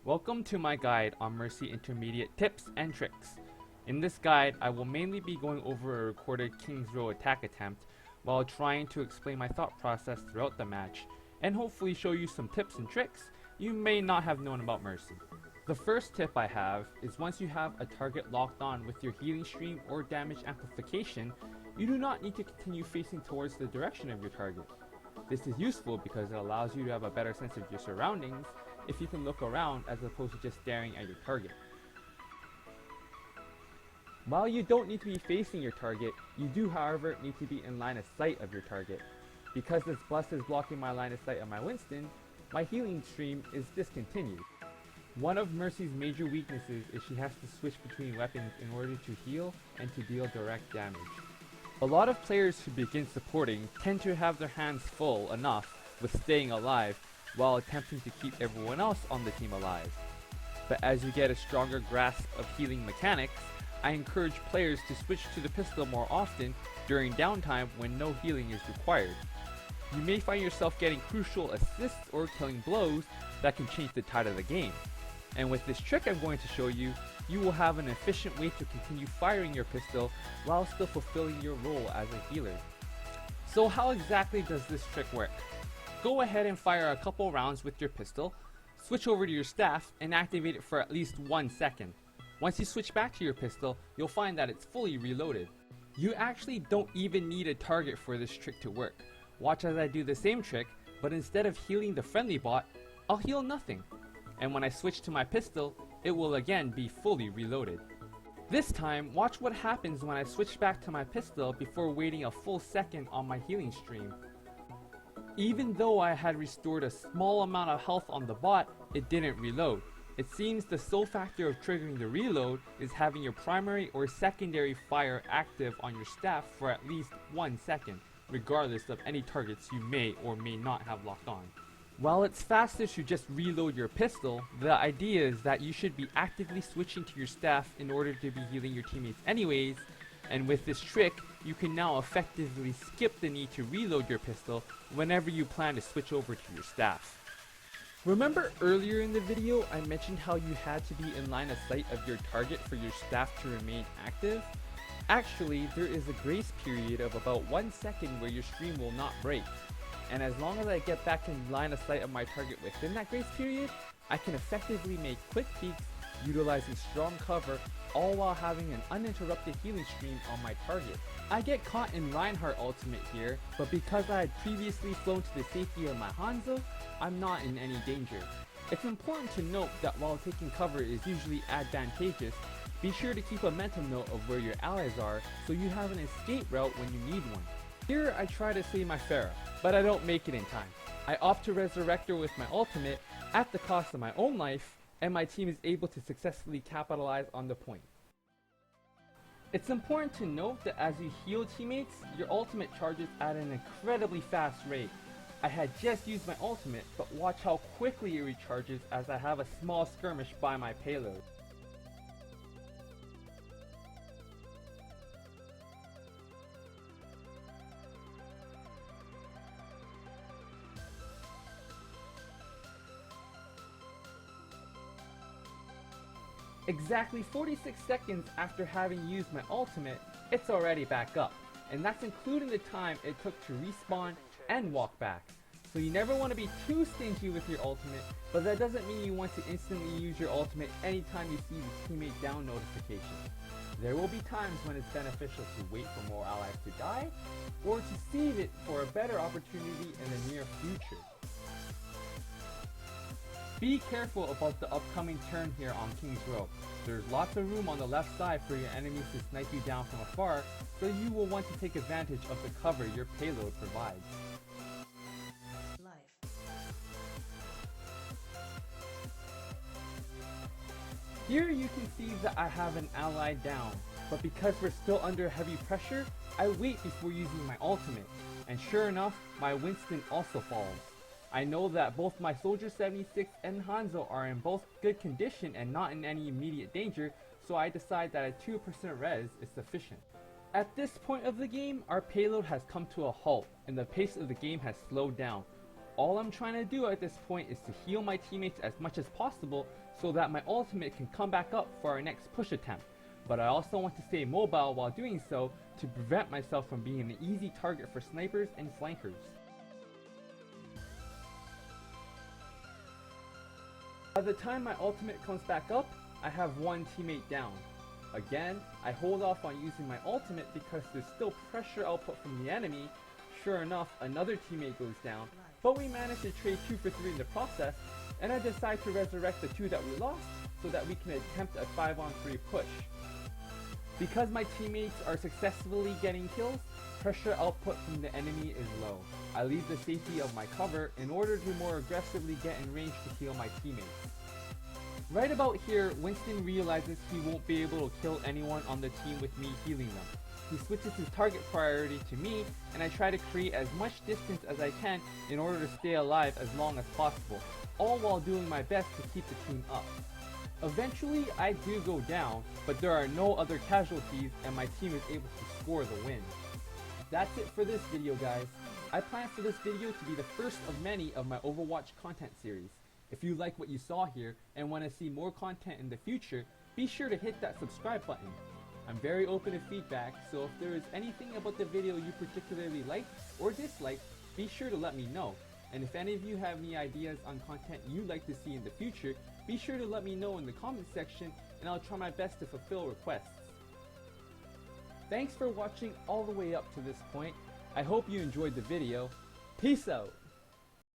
Welcome to my guide on Mercy Intermediate tips and tricks. In this guide, I will mainly be going over a recorded King's Row attack attempt while trying to explain my thought process throughout the match and hopefully show you some tips and tricks you may not have known about Mercy. The first tip I have is once you have a target locked on with your healing stream or damage amplification, you do not need to continue facing towards the direction of your target. This is useful because it allows you to have a better sense of your surroundings if you can look around as opposed to just staring at your target. While you don't need to be facing your target, you do however need to be in line of sight of your target. Because this bust is blocking my line of sight of my Winston, my healing stream is discontinued. One of Mercy's major weaknesses is she has to switch between weapons in order to heal and to deal direct damage. A lot of players who begin supporting tend to have their hands full enough with staying alive while attempting to keep everyone else on the team alive. But as you get a stronger grasp of healing mechanics, I encourage players to switch to the pistol more often during downtime when no healing is required. You may find yourself getting crucial assists or killing blows that can change the tide of the game. And with this trick I'm going to show you, you will have an efficient way to continue firing your pistol while still fulfilling your role as a healer. So how exactly does this trick work? Go ahead and fire a couple rounds with your pistol, switch over to your staff and activate it for at least 1 second. Once you switch back to your pistol, you'll find that it's fully reloaded. You actually don't even need a target for this trick to work. Watch as I do the same trick, but instead of healing the friendly bot, I'll heal nothing. And when I switch to my pistol, it will again be fully reloaded. This time, watch what happens when I switch back to my pistol before waiting a full second on my healing stream. Even though I had restored a small amount of health on the bot, it didn't reload. It seems the sole factor of triggering the reload is having your primary or secondary fire active on your staff for at least 1 second, regardless of any targets you may or may not have locked on. While it's faster to just reload your pistol, the idea is that you should be actively switching to your staff in order to be healing your teammates anyways, and with this trick, you can now effectively skip the need to reload your pistol whenever you plan to switch over to your staff. Remember earlier in the video I mentioned how you had to be in line of sight of your target for your staff to remain active? Actually, there is a grace period of about 1 second where your stream will not break. And as long as I get back in line of sight of my target within that grace period, I can effectively make quick peeks utilizing strong cover, all while having an uninterrupted healing stream on my target. I get caught in Reinhardt ultimate here, but because I had previously flown to the safety of my Hanzo, I'm not in any danger. It's important to note that while taking cover is usually advantageous, be sure to keep a mental note of where your allies are so you have an escape route when you need one. Here I try to save my Pharah, but I don't make it in time. I opt to resurrect her with my ultimate at the cost of my own life, and my team is able to successfully capitalize on the point. It's important to note that as you heal teammates, your ultimate charges at an incredibly fast rate. I had just used my ultimate, but watch how quickly it recharges as I have a small skirmish by my payload. Exactly 46 seconds after having used my ultimate, it's already back up, and that's including the time it took to respawn and walk back. So you never want to be too stingy with your ultimate, but that doesn't mean you want to instantly use your ultimate anytime you see the teammate down notification. There will be times when it's beneficial to wait for more allies to die, or to save it for a better opportunity in the near future. Be careful about the upcoming turn here on King's Row. There's lots of room on the left side for your enemies to snipe you down from afar, so you will want to take advantage of the cover your payload provides. Here you can see that I have an ally down, but because we're still under heavy pressure, I wait before using my ultimate, and sure enough, my Winston also falls. I know that both my Soldier 76 and Hanzo are in both good condition and not in any immediate danger, so I decide that a 2% res is sufficient. At this point of the game, our payload has come to a halt and the pace of the game has slowed down. All I'm trying to do at this point is to heal my teammates as much as possible so that my ultimate can come back up for our next push attempt. But I also want to stay mobile while doing so to prevent myself from being an easy target for snipers and flankers. By the time my ultimate comes back up, I have one teammate down. Again, I hold off on using my ultimate because there's still pressure output from the enemy. Sure enough, another teammate goes down, but we manage to trade 2 for 3 in the process, and I decide to resurrect the 2 that we lost so that we can attempt a 5-on-3 push. Because my teammates are successfully getting kills, pressure output from the enemy is low. I leave the safety of my cover in order to more aggressively get in range to heal my teammates. Right about here, Winston realizes he won't be able to kill anyone on the team with me healing them. He switches his target priority to me, and I try to create as much distance as I can in order to stay alive as long as possible, all while doing my best to keep the team up. Eventually, I do go down, but there are no other casualties and my team is able to score the win. That's it for this video, guys. I plan for this video to be the first of many of my Overwatch content series. If you like what you saw here and want to see more content in the future, be sure to hit that subscribe button. I'm very open to feedback, so if there is anything about the video you particularly liked or disliked, be sure to let me know. And if any of you have any ideas on content you'd like to see in the future, be sure to let me know in the comment section and I'll try my best to fulfill requests. Thanks for watching all the way up to this point. I hope you enjoyed the video. Peace out!